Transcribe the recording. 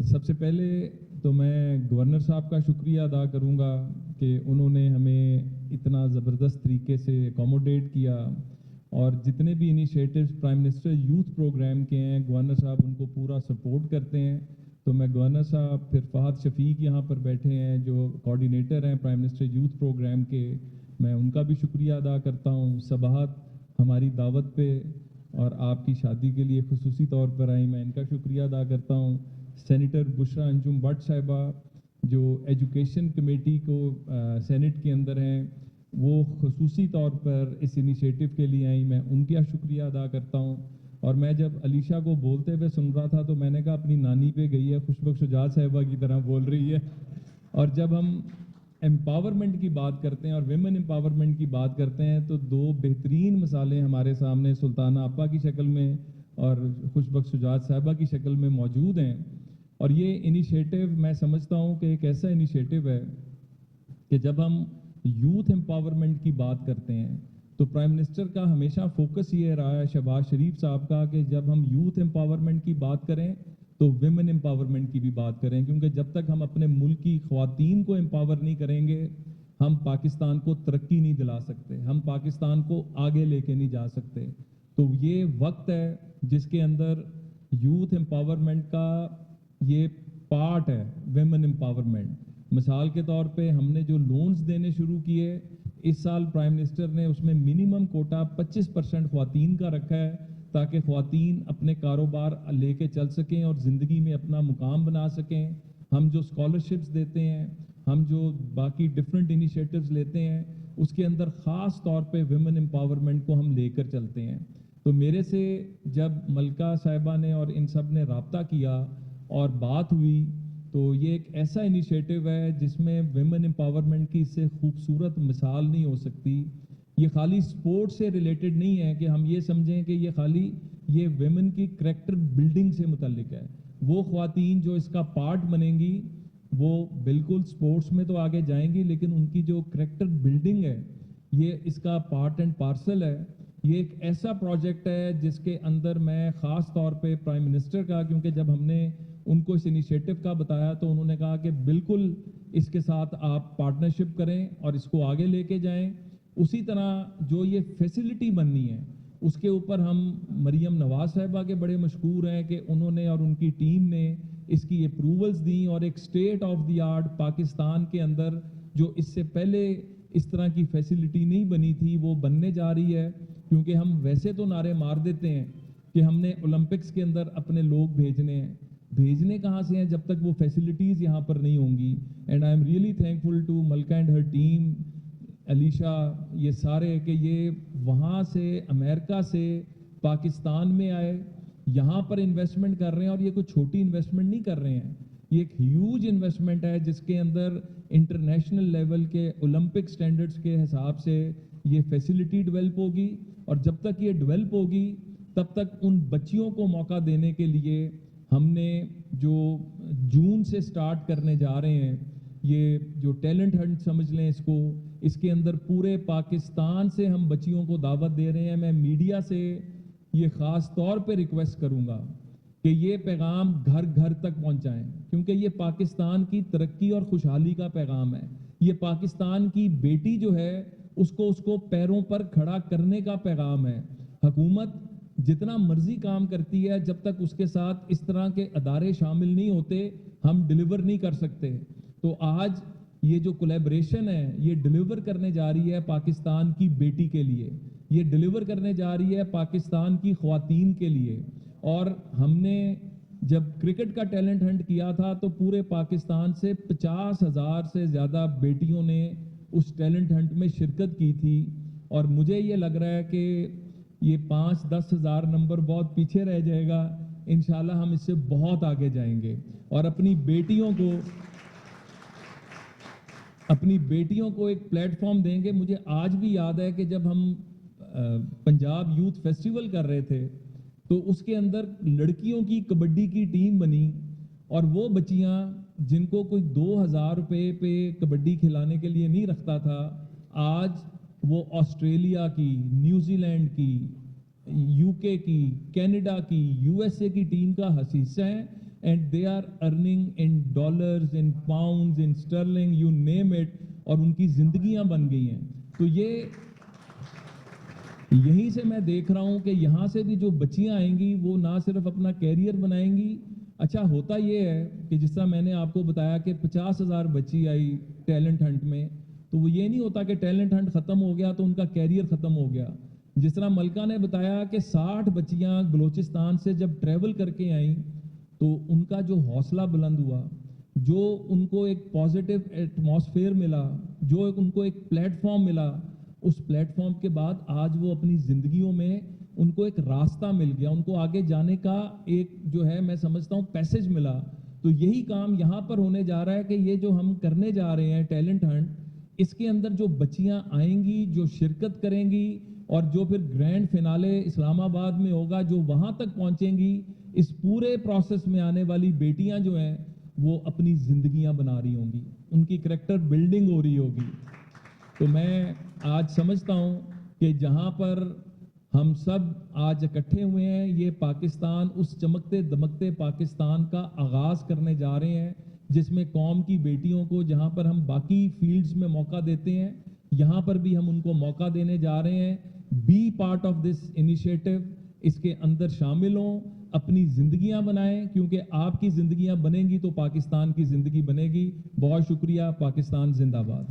सबसे पहले तो मैं गवर्नर साहब का शुक्रिया अदा करूंगा कि उन्होंने हमें इतना ज़बरदस्त तरीके से अकोमोडेट किया और जितने भी initiatives prime minister youth program के हैं गवर्नर साहब उनको पूरा सपोर्ट करते हैं। तो मैं गवर्नर साहब फिर फहद शफीक यहाँ पर बैठे हैं जो कोऑर्डिनेटर हैं प्राइम मिनिस्टर यूथ प्रोग्राम के, मैं उनका भी शुक्रिया अदा करता हूँ। सबाहत हमारी दावत पे और आपकी शादी के लिए खुसूसी तौर पर आई, मैं इनका शुक्रिया अदा करता हूँ। सेनेटर बुशरा अंजुम भट्ट साहिबा जो एजुकेशन कमेटी को सेनेट के अंदर हैं, वो खुसूसी तौर पर इस इनिशिएटिव के लिए आई, मैं उनका शुक्रिया अदा करता हूँ। और मैं जब अलीशा को बोलते हुए सुन रहा था तो मैंने कहा अपनी नानी पे गई है, खुशबख्श शुजात साहिबा की तरह बोल रही है। और जब हम एम्पावरमेंट की बात करते हैं और विमेन एम्पावरमेंट की बात करते हैं तो दो बेहतरीन मिसालें हमारे सामने सुल्ताना आपा की शक्ल में और खुशबख्श शुजात साहिबा की शक्ल में मौजूद हैं। और ये इनिशिएटिव मैं समझता हूँ कि एक ऐसा इनिशिएटिव है कि जब हम यूथ एम्पावरमेंट की बात करते हैं तो प्राइम मिनिस्टर का हमेशा फोकस ये रहा है, शहबाज शरीफ साहब का, कि जब हम यूथ एम्पावरमेंट की बात करें तो विमेन एम्पावरमेंट की भी बात करें, क्योंकि जब तक हम अपने मुल्क की ख्वातीन को एम्पावर नहीं करेंगे हम पाकिस्तान को तरक्की नहीं दिला सकते, हम पाकिस्तान को आगे लेके नहीं जा सकते। तो ये वक्त है जिसके अंदर यूथ एम्पावरमेंट का ये पार्ट है, विमेन एम्पावरमेंट। मिसाल के तौर पे हमने जो लोन्स देने शुरू किए इस साल प्राइम मिनिस्टर ने उसमें मिनिमम कोटा 25% ख्वातीन का रखा है ताकि ख्वातीन अपने कारोबार लेके चल सकें और ज़िंदगी में अपना मुकाम बना सकें। हम जो स्कॉलरशिप्स देते हैं, हम जो बाकी डिफरेंट इनिशिएटिव्स लेते हैं, उसके अंदर ख़ास तौर पे विमेन एम्पावरमेंट को हम लेकर चलते हैं। तो मेरे से जब मलका साहिबा ने और इन सब ने राब्ता किया और बात हुई तो ये एक ऐसा इनिशिएटिव है जिसमें विमेन एम्पावरमेंट की इससे खूबसूरत मिसाल नहीं हो सकती। ये खाली स्पोर्ट्स से रिलेटेड नहीं है कि हम ये समझें कि ये खाली ये विमेन की करैक्टर बिल्डिंग से मुतल्लिक है। वो ख्वातीन जो इसका पार्ट बनेंगी वो बिल्कुल स्पोर्ट्स में तो आगे जाएंगी, लेकिन उनकी जो करैक्टर बिल्डिंग है ये इसका पार्ट एंड पार्सल है। ये एक ऐसा प्रोजेक्ट है जिसके अंदर मैं ख़ास तौर पे प्राइम मिनिस्टर का, क्योंकि जब हमने उनको इस इनिशिएटिव का बताया तो उन्होंने कहा कि बिल्कुल इसके साथ आप पार्टनरशिप करें और इसको आगे लेके जाएं। उसी तरह जो ये फैसिलिटी बननी है उसके ऊपर हम मरियम नवाज साहिबा के बड़े मशहूर हैं कि उन्होंने और उनकी टीम ने इसकी अप्रूवल्स दी और एक state of the art Pakistan के अंदर जो इससे पहले इस तरह की फैसिलिटी नहीं बनी थी वो बनने जा रही है। क्योंकि हम वैसे तो नारे मार देते हैं कि हमने ओलंपिक्स के अंदर अपने लोग भेजने हैं, भेजने कहाँ से हैं जब तक वो फैसिलिटीज़ यहाँ पर नहीं होंगी। And I am really thankful to Malka and her team, Alisha, ये सारे कि ये वहाँ से अमेरिका से पाकिस्तान में आए, यहाँ पर इन्वेस्टमेंट कर रहे हैं और ये कोई छोटी इन्वेस्टमेंट नहीं कर रहे हैं, ये एक ह्यूज इन्वेस्टमेंट है जिसके अंदर इंटरनेशनल लेवल के ओलंपिक स्टैंडर्ड्स के हिसाब से ये फैसिलिटी डेवलप होगी। और जब तक ये डेवलप होगी तब तक उन बच्चियों को मौका देने के लिए हमने जो जून से स्टार्ट करने जा रहे हैं, ये जो टैलेंट हंट समझ लें इसको, इसके अंदर पूरे पाकिस्तान से हम बच्चियों को दावत दे रहे हैं। मैं मीडिया से ये ख़ास तौर पे रिक्वेस्ट करूंगा कि ये पैगाम घर घर तक पहुंचाएं, क्योंकि ये पाकिस्तान की तरक्की और खुशहाली का पैगाम है। ये पाकिस्तान की बेटी जो है उसको पैरों पर खड़ा करने का पैगाम है। हुकूमत जितना मर्जी काम करती है, जब तक उसके साथ इस तरह के अदारे शामिल नहीं होते हम डिलीवर नहीं कर सकते। तो आज ये जो कोलैबोरेशन है ये डिलीवर करने जा रही है पाकिस्तान की बेटी के लिए, ये डिलीवर करने जा रही है पाकिस्तान की ख्वातीन के लिए। और हमने जब क्रिकेट का टैलेंट हंट किया था तो पूरे पाकिस्तान से 50,000 से ज़्यादा बेटियों ने उस टैलेंट हंट में शिरकत की थी। और मुझे ये लग रहा है कि ये 5-10 हज़ार नंबर बहुत पीछे रह जाएगा, इंशाल्लाह हम इससे बहुत आगे जाएंगे और अपनी बेटियों को एक प्लेटफॉर्म देंगे। मुझे आज भी याद है कि जब हम पंजाब यूथ फेस्टिवल कर रहे थे तो उसके अंदर लड़कियों की कबड्डी की टीम बनी और वो बच्चियां जिनको कोई 2,000 रुपये पे कबड्डी खिलाने के लिए नहीं रखता था, आज वो ऑस्ट्रेलिया की, न्यूजीलैंड की, यूके की, कनाडा की, यूएसए की टीम का हिस्सा है। and they are earning in dollars, in pounds, in sterling, you name it, और उनकी जिंदगियां बन गई हैं। तो यहीं से मैं देख रहा हूं कि यहाँ से भी जो बच्चियां आएंगी वो ना सिर्फ अपना कैरियर बनाएंगी। अच्छा होता ये है कि जिस तरह मैंने आपको बताया कि 50,000 बच्ची आई टैलेंट हंट में, तो वो ये नहीं होता कि टैलेंट हंट खत्म हो गया तो उनका कैरियर खत्म हो गया। जिस तरह मलका ने बताया कि 60 बच्चियां बलूचिस्तान से जब ट्रैवल करके आई तो उनका जो हौसला बुलंद हुआ, जो उनको एक पॉजिटिव एटमॉस्फेयर मिला, जो उनको एक प्लेटफॉर्म मिला, उस प्लेटफॉर्म के बाद आज वो अपनी जिंदगियों में उनको एक रास्ता मिल गया, उनको आगे जाने का एक जो है मैं समझता हूँ पैसेज मिला। तो यही काम यहाँ पर होने जा रहा है कि ये जो हम करने जा रहे हैं टैलेंट हंट, इसके अंदर जो बच्चियां आएंगी, जो शिरकत करेंगी और जो फिर ग्रैंड फिनाले इस्लामाबाद में होगा, जो वहां तक पहुंचेंगी, इस पूरे प्रोसेस में आने वाली बेटियां जो हैं वो अपनी जिंदगियां बना रही होंगी, उनकी करेक्टर बिल्डिंग हो रही होगी। तो मैं आज समझता हूं कि जहां पर हम सब आज इकट्ठे हुए हैं, ये पाकिस्तान, उस चमकते दमकते पाकिस्तान का आगाज करने जा रहे हैं, जिसमें कौम की बेटियों को जहां पर हम बाकी फील्ड्स में मौका देते हैं, यहां पर भी हम उनको मौका देने जा रहे हैं। Be part of this initiative, इसके अंदर शामिल हों, अपनी जिंदगियां बनाएं, क्योंकि आपकी जिंदगियां बनेंगी तो पाकिस्तान की जिंदगी बनेगी। बहुत शुक्रिया। पाकिस्तान जिंदाबाद।